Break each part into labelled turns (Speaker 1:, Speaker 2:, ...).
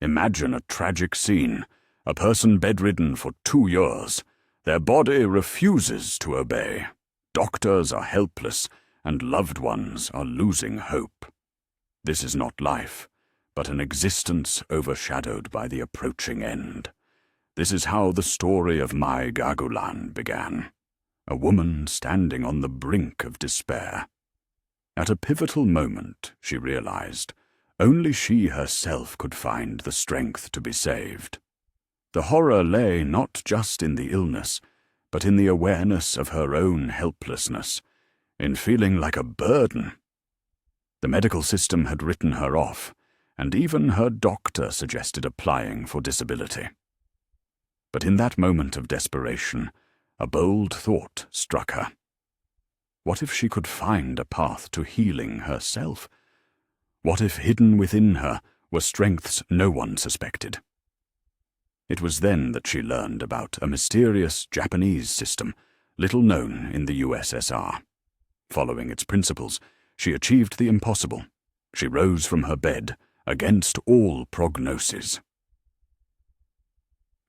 Speaker 1: Imagine a tragic scene. A person bedridden for 2 years. Their body refuses to obey. Doctors are helpless, and loved ones are losing hope. This is not life, but an existence overshadowed by the approaching end. This is how the story of Maya Gogulan began. A woman standing on the brink of despair. At a pivotal moment, she realized, only she herself could find the strength to be saved. The horror lay not just in the illness, but in the awareness of her own helplessness, in feeling like a burden. The medical system had written her off, and even her doctor suggested applying for disability. But in that moment of desperation, a bold thought struck her. What if she could find a path to healing herself? What if hidden within her were strengths no one suspected? It was then that she learned about a mysterious Japanese system, little known in the USSR. Following its principles, she achieved the impossible. She rose from her bed, against all prognosis.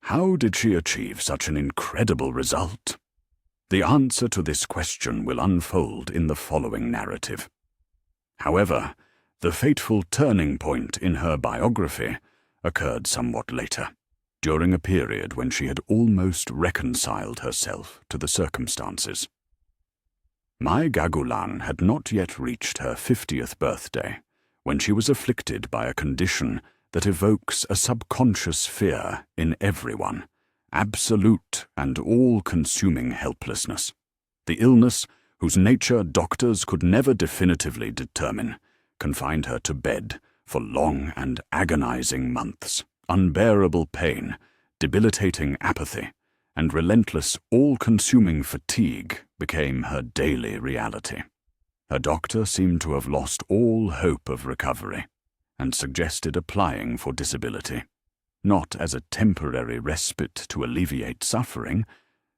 Speaker 1: How did she achieve such an incredible result? The answer to this question will unfold in the following narrative. However, the fateful turning point in her biography occurred somewhat later, during a period when she had almost reconciled herself to the circumstances. Maya Gogulan had not yet reached her 50th birthday, when she was afflicted by a condition that evokes a subconscious fear in everyone, absolute and all-consuming helplessness. The illness, whose nature doctors could never definitively determine, confined her to bed for long and agonizing months. Unbearable pain, debilitating apathy, and relentless, all-consuming fatigue became her daily reality. Her doctor seemed to have lost all hope of recovery, and suggested applying for disability, not as a temporary respite to alleviate suffering,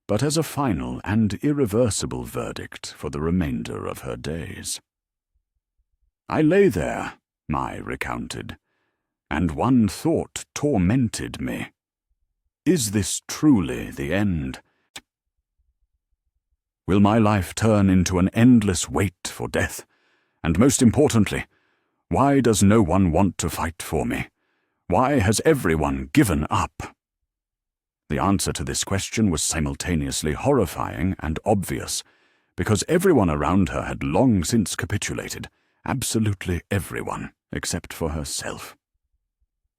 Speaker 1: but as a final and irreversible verdict for the remainder of her days. I lay there, Maya recounted, and one thought tormented me. Is this truly the end? Will my life turn into an endless wait for death? And most importantly, why does no one want to fight for me? Why has everyone given up? The answer to this question was simultaneously horrifying and obvious, because everyone around her had long since capitulated, absolutely everyone, except for herself.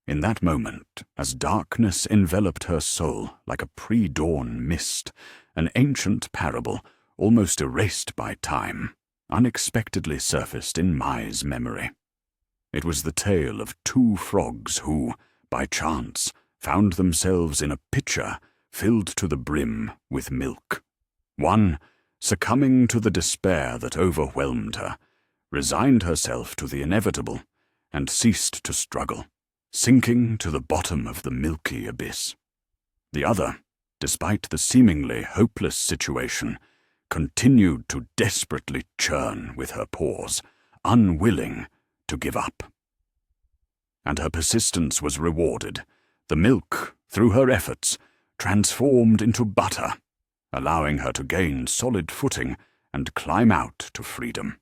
Speaker 1: In that moment, as darkness enveloped her soul like a pre-dawn mist, an ancient parable, almost erased by time, unexpectedly surfaced in Maya's memory. It was the tale of 2 frogs who, by chance, found themselves in a pitcher filled to the brim with milk. One, succumbing to the despair that overwhelmed her, resigned herself to the inevitable and ceased to struggle, sinking to the bottom of the milky abyss. The other, despite the seemingly hopeless situation, continued to desperately churn with her paws, unwilling to give up. And her persistence was rewarded. The milk, through her efforts, transformed into butter, allowing her to gain solid footing and climb out to freedom.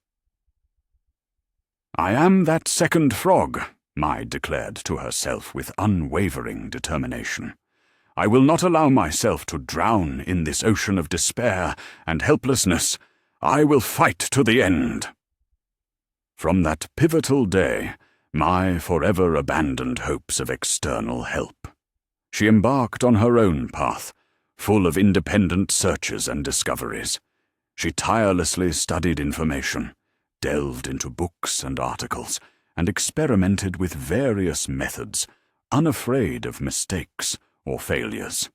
Speaker 1: I am that second frog, Maya declared to herself with unwavering determination. I will not allow myself to drown in this ocean of despair and helplessness. I will fight to the end. From that pivotal day, Maya forever abandoned hopes of external help. She embarked on her own path, full of independent searches and discoveries. She tirelessly studied information, delved into books and articles, and experimented with various methods, unafraid of mistakes or failures.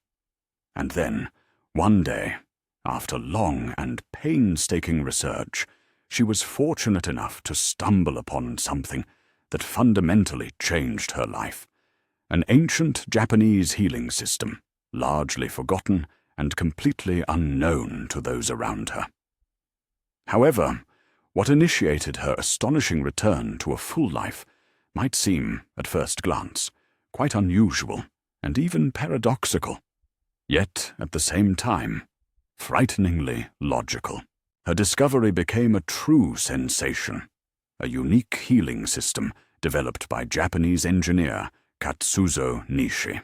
Speaker 1: And then, one day, after long and painstaking research, she was fortunate enough to stumble upon something that fundamentally changed her life. An ancient Japanese healing system, largely forgotten and completely unknown to those around her. However, what initiated her astonishing return to a full life might seem, at first glance, quite unusual, and even paradoxical. Yet, at the same time, frighteningly logical. Her discovery became a true sensation, a unique healing system developed by Japanese engineer Katsuzo Nishi.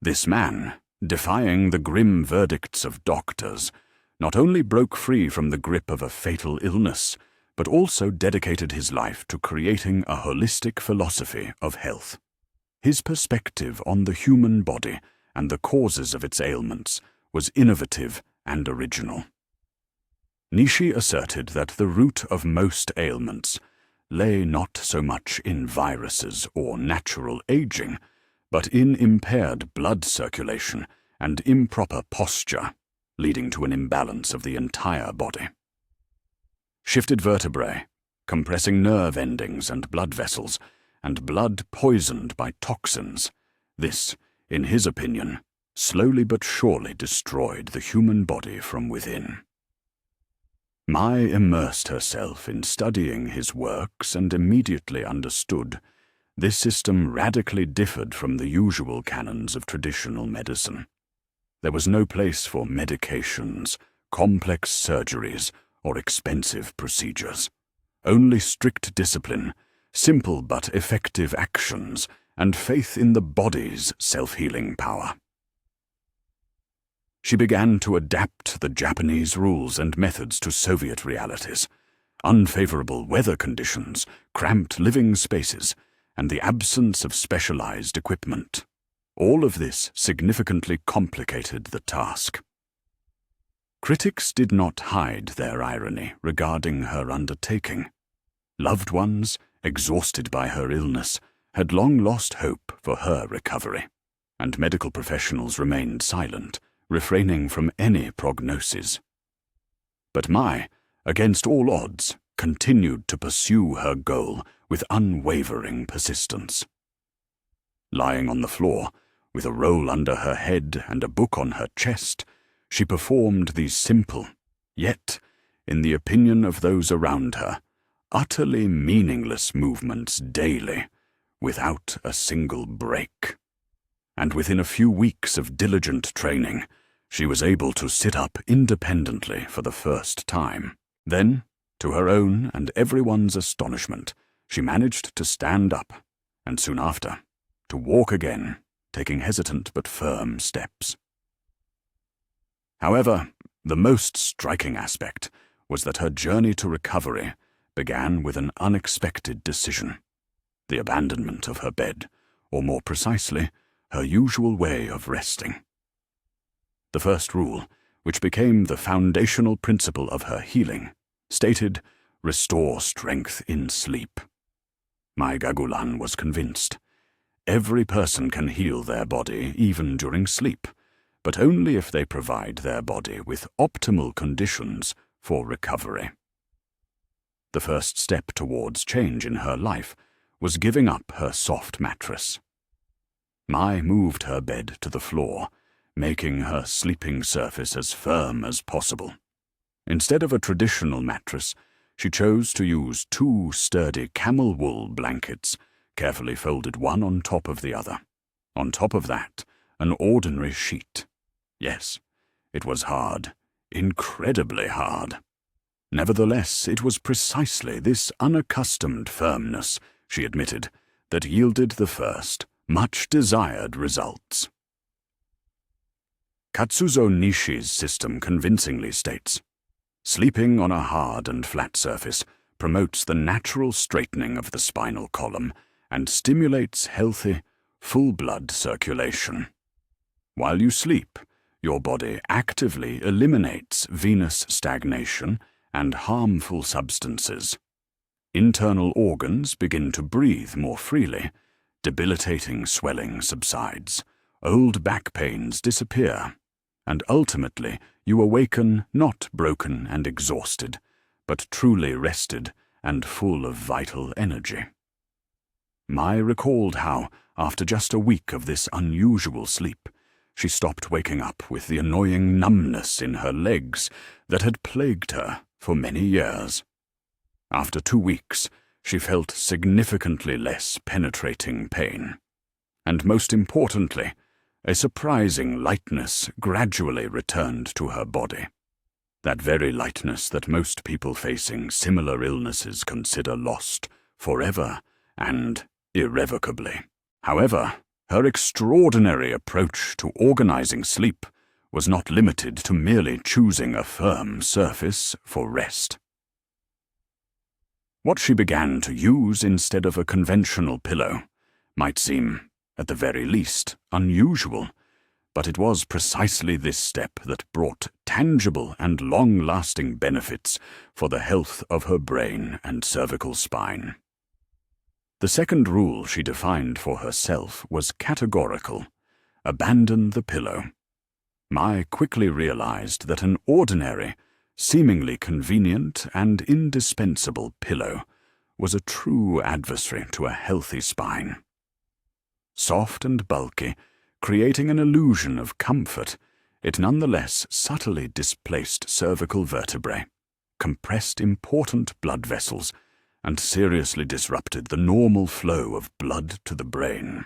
Speaker 1: This man, defying the grim verdicts of doctors, not only broke free from the grip of a fatal illness, but also dedicated his life to creating a holistic philosophy of health. His perspective on the human body and the causes of its ailments was innovative and original. Nishi asserted that the root of most ailments lay not so much in viruses or natural aging, but in impaired blood circulation and improper posture, leading to an imbalance of the entire body. Shifted vertebrae, compressing nerve endings and blood vessels, and blood poisoned by toxins, this, in his opinion, slowly but surely destroyed the human body from within. Mai immersed herself in studying his works and immediately understood this system radically differed from the usual canons of traditional medicine. There was no place for medications, complex surgeries, or expensive procedures. Only strict discipline, simple but effective actions, and faith in the body's self-healing power. She began to adapt the Japanese rules and methods to Soviet realities. Unfavorable weather conditions, cramped living spaces, and the absence of specialized equipment. All of this significantly complicated the task. Critics did not hide their irony regarding her undertaking. Loved ones, exhausted by her illness, had long lost hope for her recovery, and medical professionals remained silent, refraining from any prognosis. But Mai, against all odds, continued to pursue her goal with unwavering persistence. Lying on the floor, with a roll under her head and a book on her chest, she performed these simple, yet, in the opinion of those around her, utterly meaningless movements daily, without a single break. And within a few weeks of diligent training, she was able to sit up independently for the first time. Then, to her own and everyone's astonishment, she managed to stand up, and soon after, to walk again, taking hesitant but firm steps. However, the most striking aspect was that her journey to recovery began with an unexpected decision: the abandonment of her bed, or more precisely, her usual way of resting. The first rule, which became the foundational principle of her healing, stated, "Restore strength in sleep." Maya Gogulan was convinced. Every person can heal their body even during sleep, but only if they provide their body with optimal conditions for recovery. The first step towards change in her life was giving up her soft mattress. Mai moved her bed to the floor, making her sleeping surface as firm as possible. Instead of a traditional mattress, she chose to use 2 sturdy camel wool blankets, carefully folded one on top of the other. On top of that, an ordinary sheet. Yes, it was hard, incredibly hard. Nevertheless, it was precisely this unaccustomed firmness, she admitted, that yielded the first, much-desired results. Katsuzo Nishi's system convincingly states, sleeping on a hard and flat surface promotes the natural straightening of the spinal column and stimulates healthy, full blood circulation. While you sleep, your body actively eliminates venous stagnation and harmful substances. Internal organs begin to breathe more freely, debilitating swelling subsides, old back pains disappear, and ultimately you awaken not broken and exhausted, but truly rested and full of vital energy. Mai recalled how, after just a week of this unusual sleep, she stopped waking up with the annoying numbness in her legs that had plagued her for many years. After 2 weeks, she felt significantly less penetrating pain. And most importantly, a surprising lightness gradually returned to her body. That very lightness that most people facing similar illnesses consider lost forever and irrevocably. However, her extraordinary approach to organizing sleep was not limited to merely choosing a firm surface for rest. What she began to use instead of a conventional pillow might seem, at the very least, unusual, but it was precisely this step that brought tangible and long-lasting benefits for the health of her brain and cervical spine. The second rule she defined for herself was categorical: abandon the pillow. Maya quickly realized that an ordinary, seemingly convenient and indispensable pillow was a true adversary to a healthy spine. Soft and bulky, creating an illusion of comfort, it nonetheless subtly displaced cervical vertebrae, compressed important blood vessels, and seriously disrupted the normal flow of blood to the brain.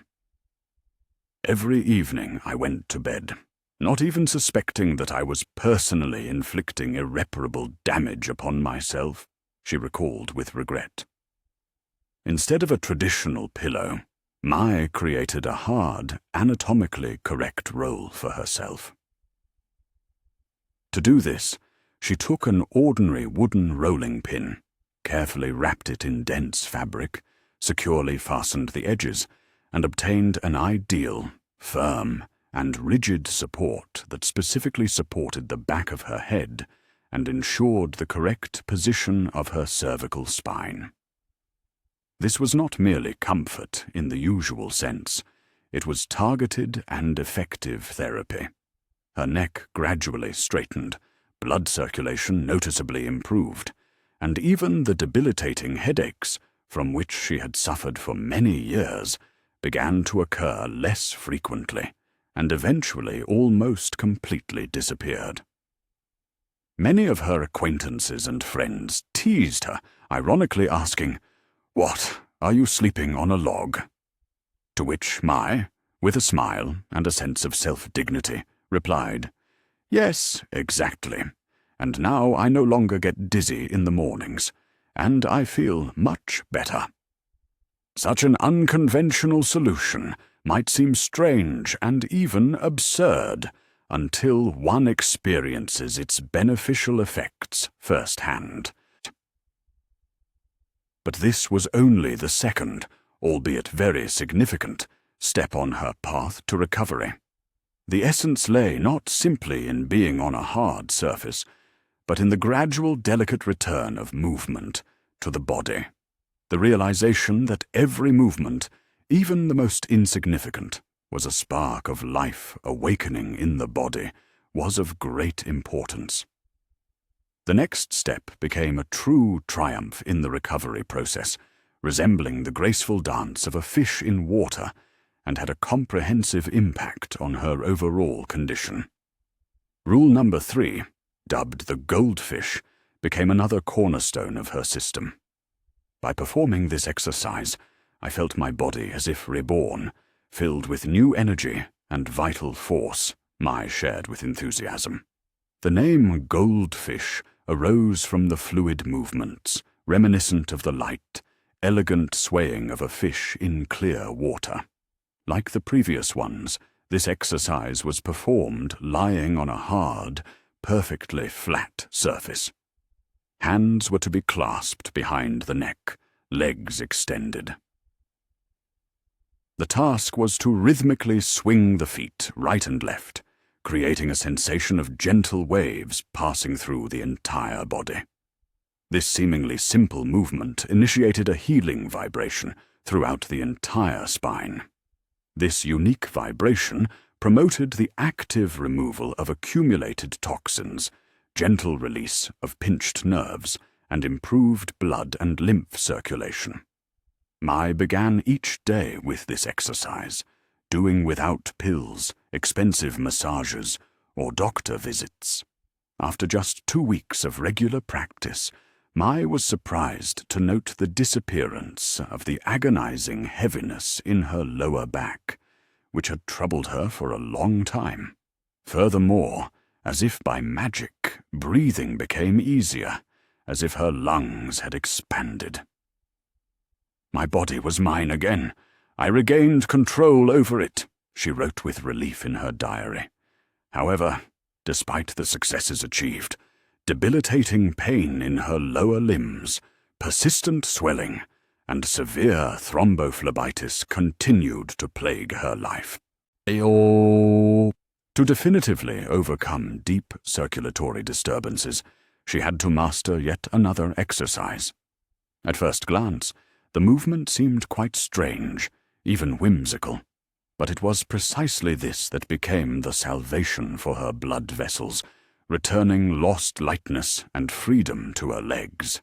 Speaker 1: Every evening I went to bed, not even suspecting that I was personally inflicting irreparable damage upon myself, she recalled with regret. Instead of a traditional pillow, Maya created a hard, anatomically correct roll for herself. To do this, she took an ordinary wooden rolling pin, carefully wrapped it in dense fabric, securely fastened the edges, and obtained an ideal, firm, and rigid support that specifically supported the back of her head and ensured the correct position of her cervical spine. This was not merely comfort in the usual sense. It was targeted and effective therapy. Her neck gradually straightened, blood circulation noticeably improved, and even the debilitating headaches, from which she had suffered for many years, began to occur less frequently, and eventually almost completely disappeared. Many of her acquaintances and friends teased her, ironically asking, "What, are you sleeping on a log?" To which Maya, with a smile and a sense of self-dignity, replied, "Yes, exactly. And now I no longer get dizzy in the mornings, and I feel much better." Such an unconventional solution might seem strange and even absurd until one experiences its beneficial effects firsthand. But this was only the second, albeit very significant, step on her path to recovery. The essence lay not simply in being on a hard surface, but in the gradual delicate return of movement to the body. The realization that every movement, even the most insignificant, was a spark of life awakening in the body, was of great importance. The next step became a true triumph in the recovery process, resembling the graceful dance of a fish in water, and had a comprehensive impact on her overall condition. Rule number 3, dubbed the goldfish, became another cornerstone of her system. By performing this exercise, I felt my body as if reborn, filled with new energy and vital force, Maya shared with enthusiasm. The name goldfish arose from the fluid movements, reminiscent of the light, elegant swaying of a fish in clear water. Like the previous ones, this exercise was performed lying on a hard, perfectly flat surface. Hands were to be clasped behind the neck, legs extended. The task was to rhythmically swing the feet right and left, creating a sensation of gentle waves passing through the entire body. This seemingly simple movement initiated a healing vibration throughout the entire spine. This unique vibration promoted the active removal of accumulated toxins, gentle release of pinched nerves, and improved blood and lymph circulation. Maya began each day with this exercise, doing without pills, expensive massages, or doctor visits. After just 2 weeks of regular practice, Mai was surprised to note the disappearance of the agonizing heaviness in her lower back, which had troubled her for a long time. Furthermore, as if by magic, breathing became easier, as if her lungs had expanded. My body was mine again. I regained control over it, she wrote with relief in her diary. However, despite the successes achieved, debilitating pain in her lower limbs, persistent swelling, and severe thrombophlebitis continued to plague her life. To definitively overcome deep circulatory disturbances, she had to master yet another exercise. At first glance, the movement seemed quite strange, even whimsical, but it was precisely this that became the salvation for her blood vessels, returning lost lightness and freedom to her legs.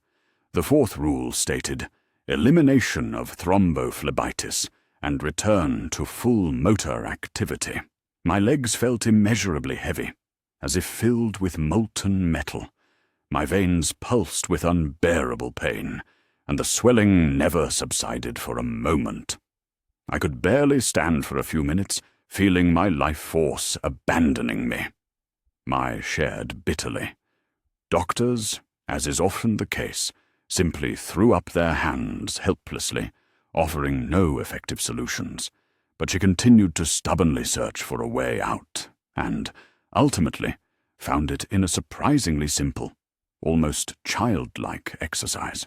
Speaker 1: The fourth rule stated, elimination of thrombophlebitis and return to full motor activity. My legs felt immeasurably heavy, as if filled with molten metal. My veins pulsed with unbearable pain, and the swelling never subsided for a moment. I could barely stand for a few minutes, feeling my life force abandoning me. Mai shared bitterly. Doctors, as is often the case, simply threw up their hands helplessly, offering no effective solutions, but she continued to stubbornly search for a way out, and, ultimately, found it in a surprisingly simple, almost childlike exercise.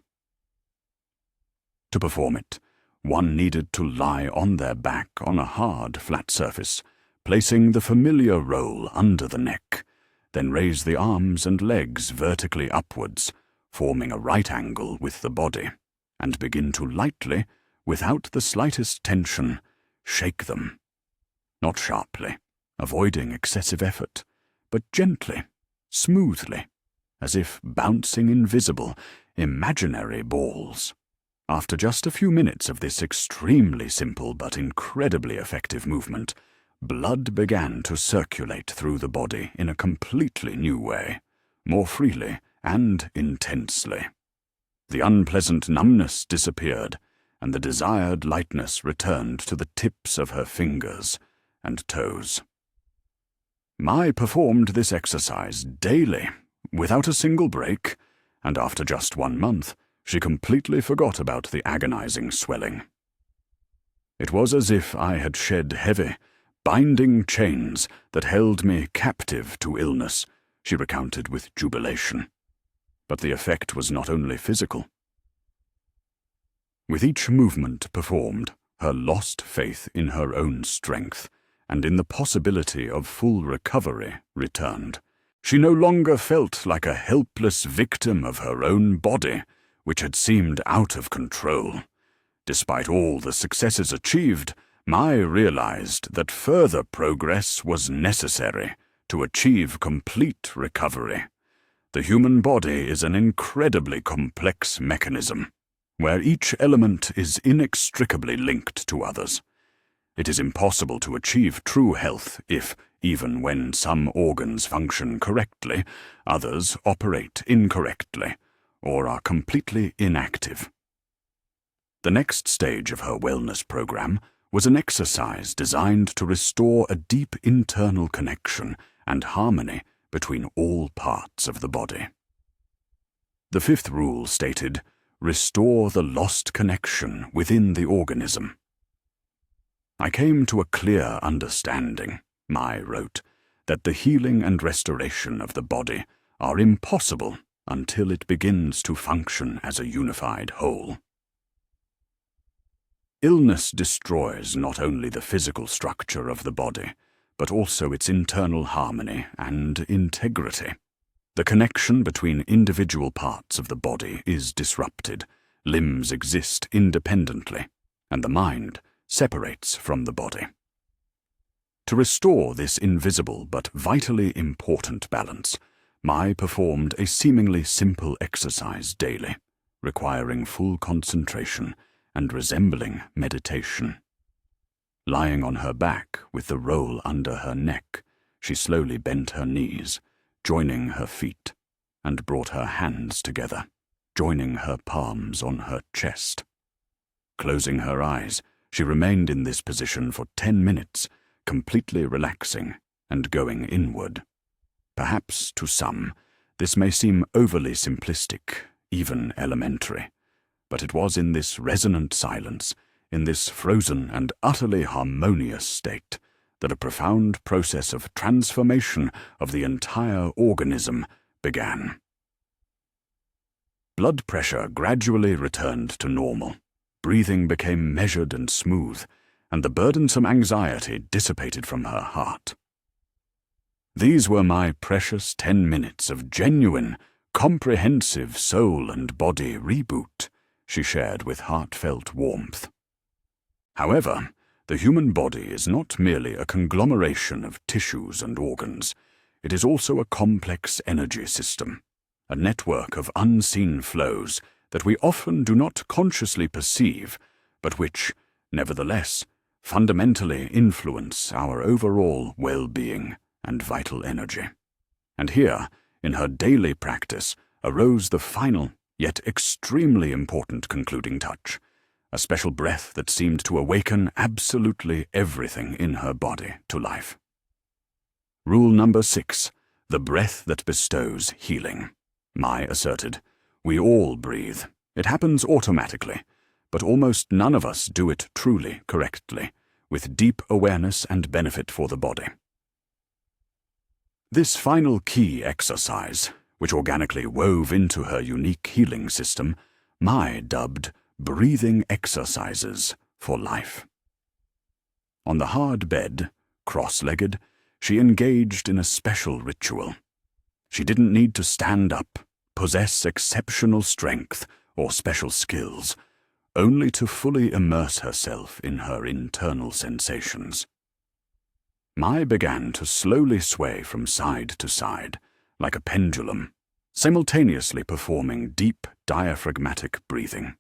Speaker 1: To perform it, one needed to lie on their back on a hard, flat surface, placing the familiar roll under the neck, then raise the arms and legs vertically upwards, forming a right angle with the body, and begin to lightly, without the slightest tension, shake them. Not sharply, avoiding excessive effort, but gently, smoothly, as if bouncing invisible, imaginary balls. After just a few minutes of this extremely simple but incredibly effective movement, blood began to circulate through the body in a completely new way, more freely and intensely. The unpleasant numbness disappeared, and the desired lightness returned to the tips of her fingers and toes. Mai performed this exercise daily, without a single break, and after just 1 month, she completely forgot about the agonizing swelling. It was as if I had shed heavy, binding chains that held me captive to illness, she recounted with jubilation. But the effect was not only physical. With each movement performed, her lost faith in her own strength and in the possibility of full recovery returned. She no longer felt like a helpless victim of her own body, which had seemed out of control. Despite all the successes achieved, Mai realized that further progress was necessary to achieve complete recovery. The human body is an incredibly complex mechanism, where each element is inextricably linked to others. It is impossible to achieve true health if, even when some organs function correctly, others operate incorrectly, or are completely inactive. The next stage of her wellness program was an exercise designed to restore a deep internal connection and harmony between all parts of the body. The fifth rule stated, restore the lost connection within the organism. I came to a clear understanding, Mai wrote, that the healing and restoration of the body are impossible until it begins to function as a unified whole. Illness destroys not only the physical structure of the body, but also its internal harmony and integrity. The connection between individual parts of the body is disrupted, limbs exist independently, and the mind separates from the body. To restore this invisible but vitally important balance, Mai performed a seemingly simple exercise daily, requiring full concentration and resembling meditation. Lying on her back with the roll under her neck, she slowly bent her knees, joining her feet, and brought her hands together, joining her palms on her chest. Closing her eyes, she remained in this position for 10 minutes, completely relaxing and going inward. Perhaps to some, this may seem overly simplistic, even elementary, but it was in this resonant silence, in this frozen and utterly harmonious state, that a profound process of transformation of the entire organism began. Blood pressure gradually returned to normal. Breathing became measured and smooth, and the burdensome anxiety dissipated from her heart. These were my precious 10 minutes of genuine, comprehensive soul and body reboot, she shared with heartfelt warmth. However, the human body is not merely a conglomeration of tissues and organs. It is also a complex energy system, a network of unseen flows that we often do not consciously perceive, but which, nevertheless, fundamentally influence our overall well-being and vital energy. And here, in her daily practice, arose the final, yet extremely important concluding touch, a special breath that seemed to awaken absolutely everything in her body to life. Rule number 6, the breath that bestows healing. Maya asserted, we all breathe. It happens automatically, but almost none of us do it truly correctly, with deep awareness and benefit for the body. This final key exercise, which organically wove into her unique healing system, Maya dubbed breathing exercises for life. On the hard bed, cross-legged, she engaged in a special ritual. She didn't need to stand up, possess exceptional strength or special skills, only to fully immerse herself in her internal sensations. Maya began to slowly sway from side to side, like a pendulum, simultaneously performing deep diaphragmatic breathing.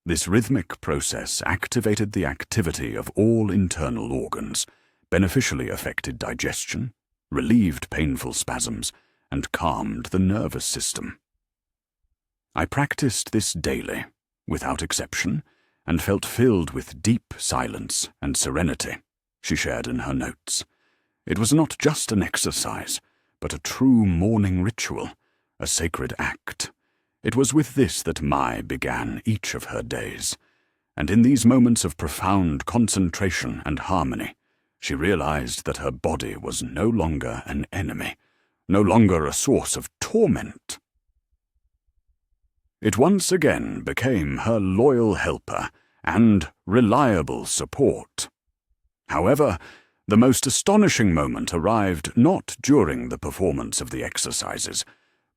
Speaker 1: This rhythmic process activated the activity of all internal organs, beneficially affected digestion, relieved painful spasms, and calmed the nervous system. I practiced this daily, without exception, and felt filled with deep silence and serenity, she shared in her notes. It was not just an exercise, but a true morning ritual, a sacred act. It was with this that Maya began each of her days, and in these moments of profound concentration and harmony, she realized that her body was no longer an enemy, no longer a source of torment. It once again became her loyal helper and reliable support. However, the most astonishing moment arrived not during the performance of the exercises,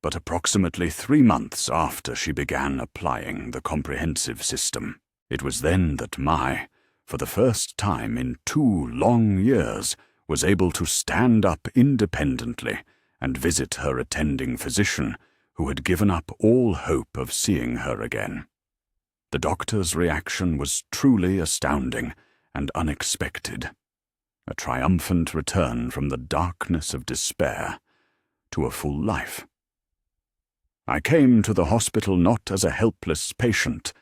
Speaker 1: but approximately 3 months after she began applying the comprehensive system. It was then that Maya, for the first time in 2 long years, was able to stand up independently and visit her attending physician, who had given up all hope of seeing her again. The doctor's reaction was truly astounding and unexpected, a triumphant return from the darkness of despair to a full life. I came to the hospital not as a helpless patient,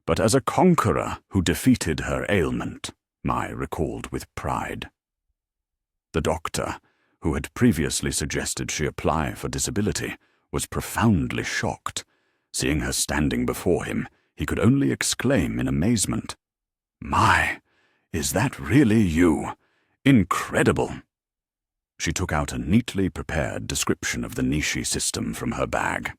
Speaker 1: but as a conqueror who defeated her ailment, Maya recalled with pride. The doctor, who had previously suggested she apply for disability, was profoundly shocked. Seeing her standing before him, he could only exclaim in amazement, "My, is that really you? Incredible!" She took out a neatly prepared description of the Nishi system from her bag.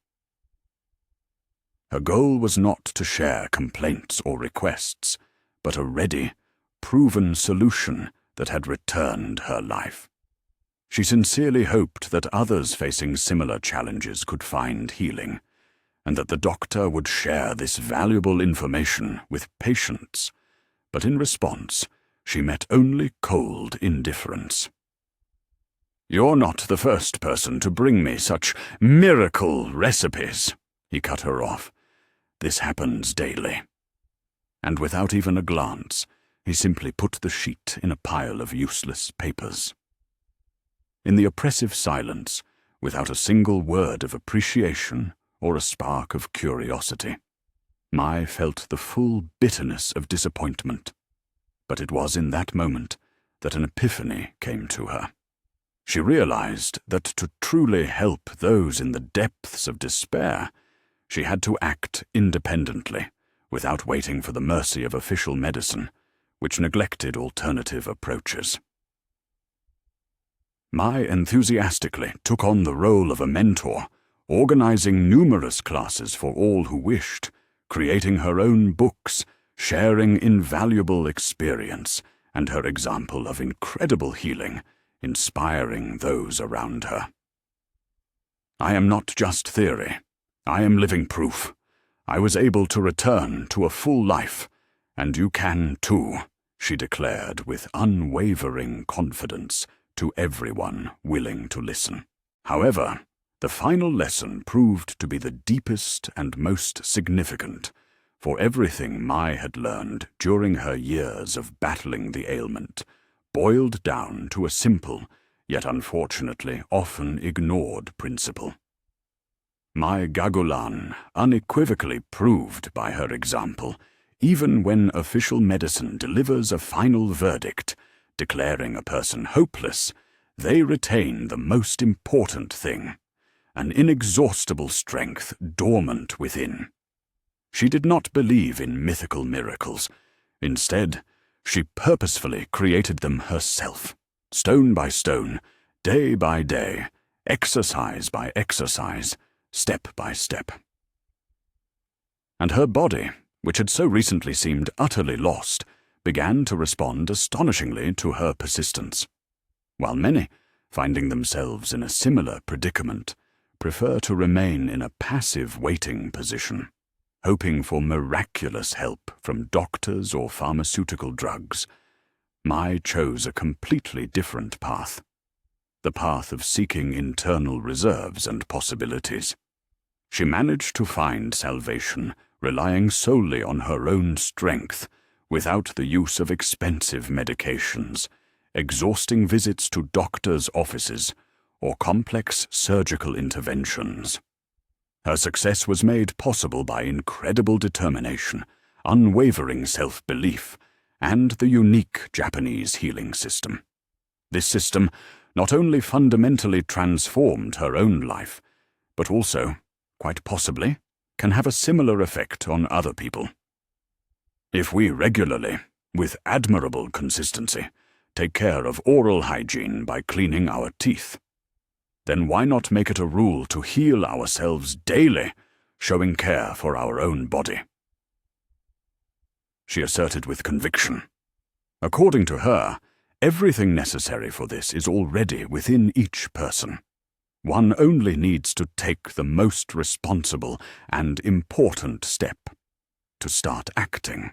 Speaker 1: Her goal was not to share complaints or requests, but a ready, proven solution that had returned her life. She sincerely hoped that others facing similar challenges could find healing, and that the doctor would share this valuable information with patients, but in response, she met only cold indifference. "You're not the first person to bring me such miracle recipes," he cut her off. "This happens daily." And without even a glance, he simply put the sheet in a pile of useless papers. In the oppressive silence, without a single word of appreciation or a spark of curiosity. Mai felt the full bitterness of disappointment. But it was in that moment that an epiphany came to her. She realized that to truly help those in the depths of despair, she had to act independently, without waiting for the mercy of official medicine, which neglected alternative approaches. Mai enthusiastically took on the role of a mentor, organizing numerous classes for all who wished, creating her own books, sharing invaluable experience, and her example of incredible healing, inspiring those around her. I am not just theory. I am living proof. I was able to return to a full life, and you can too, she declared with unwavering confidence to everyone willing to listen. However, the final lesson proved to be the deepest and most significant, for everything Mai had learned during her years of battling the ailment boiled down to a simple, yet unfortunately often ignored principle. Maya Gogulan unequivocally proved by her example, even when official medicine delivers a final verdict, declaring a person hopeless, they retain the most important thing, an inexhaustible strength dormant within. She did not believe in mythical miracles. Instead, she purposefully created them herself, stone by stone, day by day, exercise by exercise, step by step. And her body, which had so recently seemed utterly lost, began to respond astonishingly to her persistence, while many, finding themselves in a similar predicament, prefer to remain in a passive waiting position, hoping for miraculous help from doctors or pharmaceutical drugs. Mai chose a completely different path, the path of seeking internal reserves and possibilities. She managed to find salvation, relying solely on her own strength, without the use of expensive medications, exhausting visits to doctors' offices, or complex surgical interventions. Her success was made possible by incredible determination, unwavering self-belief, and the unique Japanese healing system. This system not only fundamentally transformed her own life, but also, quite possibly, can have a similar effect on other people. If we regularly, with admirable consistency, take care of oral hygiene by cleaning our teeth, then why not make it a rule to heal ourselves daily, showing care for our own body? She asserted with conviction. According to her, everything necessary for this is already within each person. One only needs to take the most responsible and important step, to start acting.